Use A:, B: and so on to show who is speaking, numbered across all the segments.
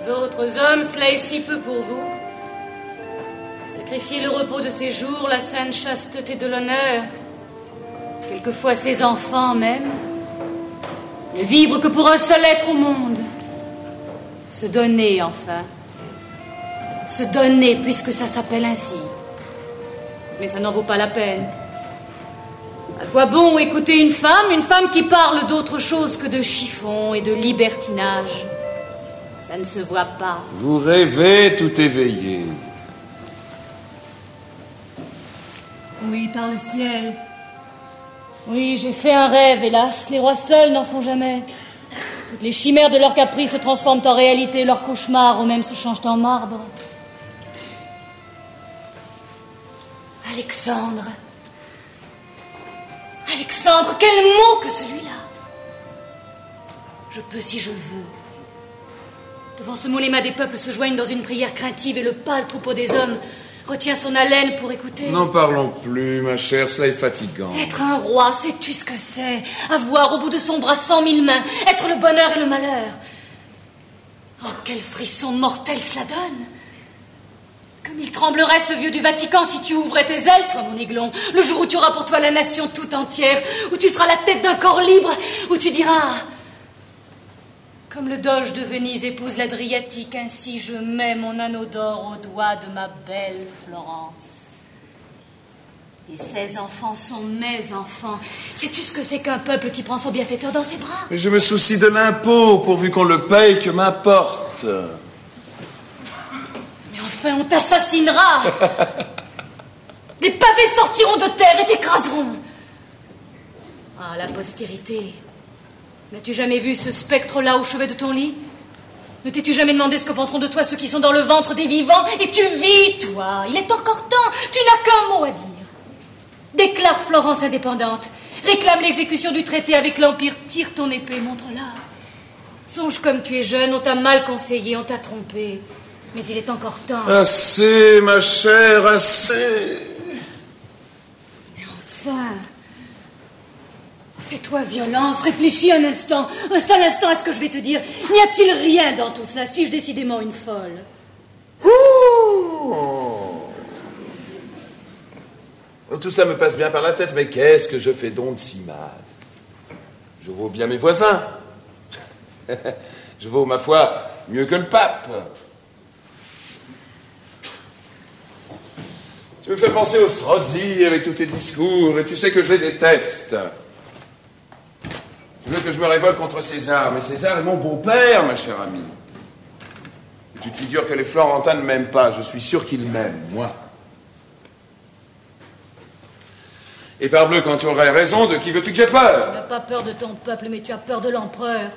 A: Vous autres hommes, cela est si peu pour vous. Sacrifier le repos de ses jours, la sainte chasteté de l'honneur, quelquefois ses enfants même, ne vivre que pour un seul être au monde. Se donner, enfin. Se donner, puisque ça s'appelle ainsi. Mais ça n'en vaut pas la peine. À quoi bon écouter une femme qui parle d'autre chose que de chiffon et de libertinage? Ça ne se voit pas.
B: Vous rêvez tout éveillé.
A: Oui, par le ciel. Oui, j'ai fait un rêve, hélas. Les rois seuls n'en font jamais. Toutes les chimères de leur caprice se transforment en réalité, leurs cauchemars eux-mêmes se changent en marbre. Alexandre. Alexandre, quel mot que celui-là. Je peux si je veux. Devant ce mot, les mains des peuples se joignent dans une prière craintive et le pâle troupeau des hommes retient son haleine pour écouter.
B: N'en parlons plus, ma chère, cela est fatigant.
A: Être un roi, sais-tu ce que c'est? Avoir au bout de son bras 100 000 mains, être le bonheur et le malheur. Oh, quel frisson mortel cela donne! Comme il tremblerait ce vieux du Vatican si tu ouvrais tes ailes, toi, mon aiglon, le jour où tu auras pour toi la nation tout entière, où tu seras la tête d'un corps libre, où tu diras... Comme le doge de Venise épouse l'Adriatique, ainsi je mets mon anneau d'or au doigt de ma belle Florence. Et ces enfants sont mes enfants. Sais-tu ce que c'est qu'un peuple qui prend son bienfaiteur dans ses bras?
B: Mais je me soucie de l'impôt, pourvu qu'on le paye, que m'importe.
A: Mais enfin, on t'assassinera. Les pavés sortiront de terre et t'écraseront. Ah, la postérité. N'as-tu jamais vu ce spectre-là au chevet de ton lit? Ne t'es-tu jamais demandé ce que penseront de toi ceux qui sont dans le ventre des vivants? Et tu vis, toi. Il est encore temps. Tu n'as qu'un mot à dire. Déclare Florence indépendante. Réclame l'exécution du traité avec l'Empire. Tire ton épée, montre-la. Songe comme tu es jeune, on t'a mal conseillé, on t'a trompé. Mais il est encore temps.
B: Assez, ma chère, assez.
A: Mais enfin... Fais-toi violence, réfléchis un instant, un seul instant à ce que je vais te dire. N'y a-t-il rien dans tout cela? Suis-je décidément une folle?
B: Tout cela me passe bien par la tête, mais qu'est-ce que je fais donc de si mal? Je vaux bien mes voisins. Je vaux, ma foi, mieux que le pape. Tu me fais penser aux Strozzi avec tous tes discours, et tu sais que je les déteste. Tu veux que je me révolte contre César, mais César est mon beau-père, ma chère amie. Et tu te figures que les Florentins ne m'aiment pas, je suis sûr qu'ils m'aiment, moi. Et parbleu, quand tu aurais raison, de qui veux-tu que j'ai peur?
A: Tu n'as pas peur de ton peuple, mais tu as peur de l'empereur.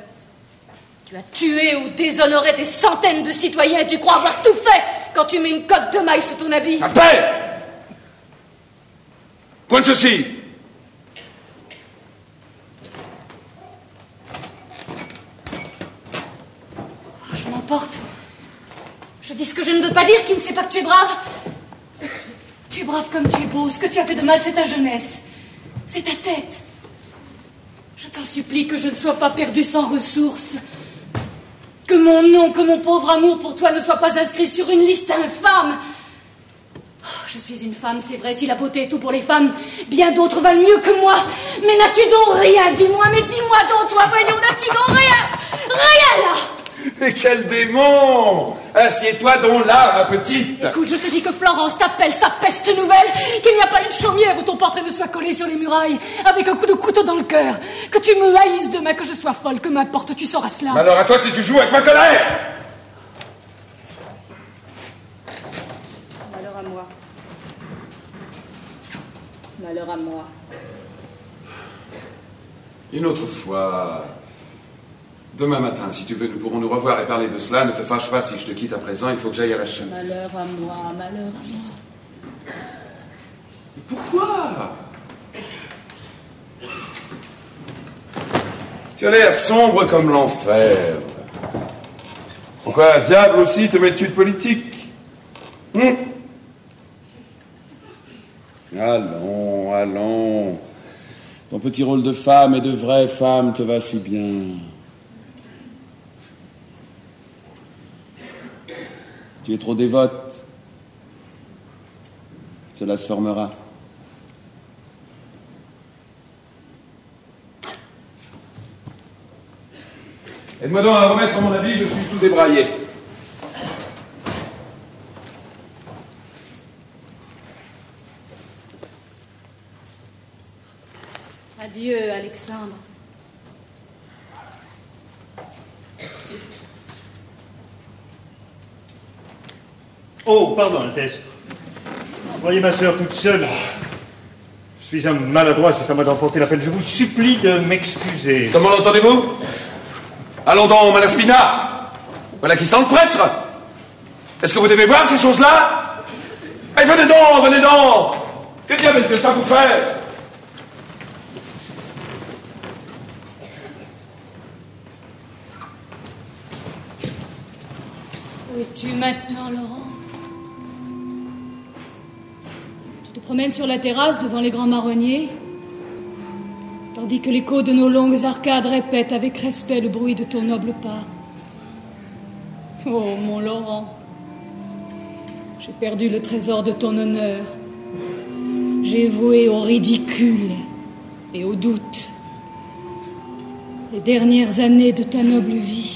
A: Tu as tué ou déshonoré des centaines de citoyens et tu crois avoir tout fait quand tu mets une cotte de maille sous ton habit.
B: À peine! Point de ceci!
A: Je m'emporte. Je dis ce que je ne veux pas dire, qui ne sait pas que tu es brave. Tu es brave comme tu es beau. Ce que tu as fait de mal, c'est ta jeunesse. C'est ta tête. Je t'en supplie que je ne sois pas perdu sans ressources. Que mon nom, que mon pauvre amour pour toi ne soit pas inscrit sur une liste infâme. Oh, je suis une femme, c'est vrai, si la beauté est tout pour les femmes, bien d'autres valent mieux que moi. Mais n'as-tu donc rien? Dis-moi, mais dis-moi donc, toi, voyons, n'as-tu donc rien? Rien, là!
B: Mais quel démon! Assieds-toi donc là, ma petite!
A: Écoute, je te dis que Florence t'appelle sa peste nouvelle, qu'il n'y a pas une chaumière où ton portrait ne soit collé sur les murailles, avec un coup de couteau dans le cœur. Que tu me haïsses demain, que je sois folle, que m'importe, tu sauras cela.
B: Alors à toi si tu joues avec ma colère!
A: Malheur à moi. Malheur à moi.
B: Une autre fois... Demain matin, si tu veux, nous pourrons nous revoir et parler de cela. Ne te fâche pas si je te quitte à présent, il faut que j'aille à la chasse.
A: Malheur à moi, malheur à moi.
B: Mais pourquoi? Tu as l'air sombre comme l'enfer. Pourquoi, diable aussi, te mets-tu de politique? Allons, allons. Ton petit rôle de femme et de vraie femme te va si bien. Tu es trop dévote. Cela se formera. Aide-moi donc à remettre mon habit, je suis tout débraillé.
A: Adieu, Alexandre.
C: Oh, pardon, Altesse. Voyez ma sœur toute seule. Je suis un maladroit, c'est à moi d'emporter l'appel. Je vous supplie de m'excuser.
B: Comment l'entendez-vous? Allons donc, Malaspina. Voilà qui sent le prêtre. Est-ce que vous devez voir ces choses-là? Allez, venez donc, venez donc. Que diable est-ce que ça vous fait?
A: Où es-tu maintenant, Laurent? Tu te promènes sur la terrasse devant les grands marronniers, tandis que l'écho de nos longues arcades répète avec respect le bruit de ton noble pas. Oh, mon Laurent, j'ai perdu le trésor de ton honneur. J'ai voué au ridicule et au doute les dernières années de ta noble vie.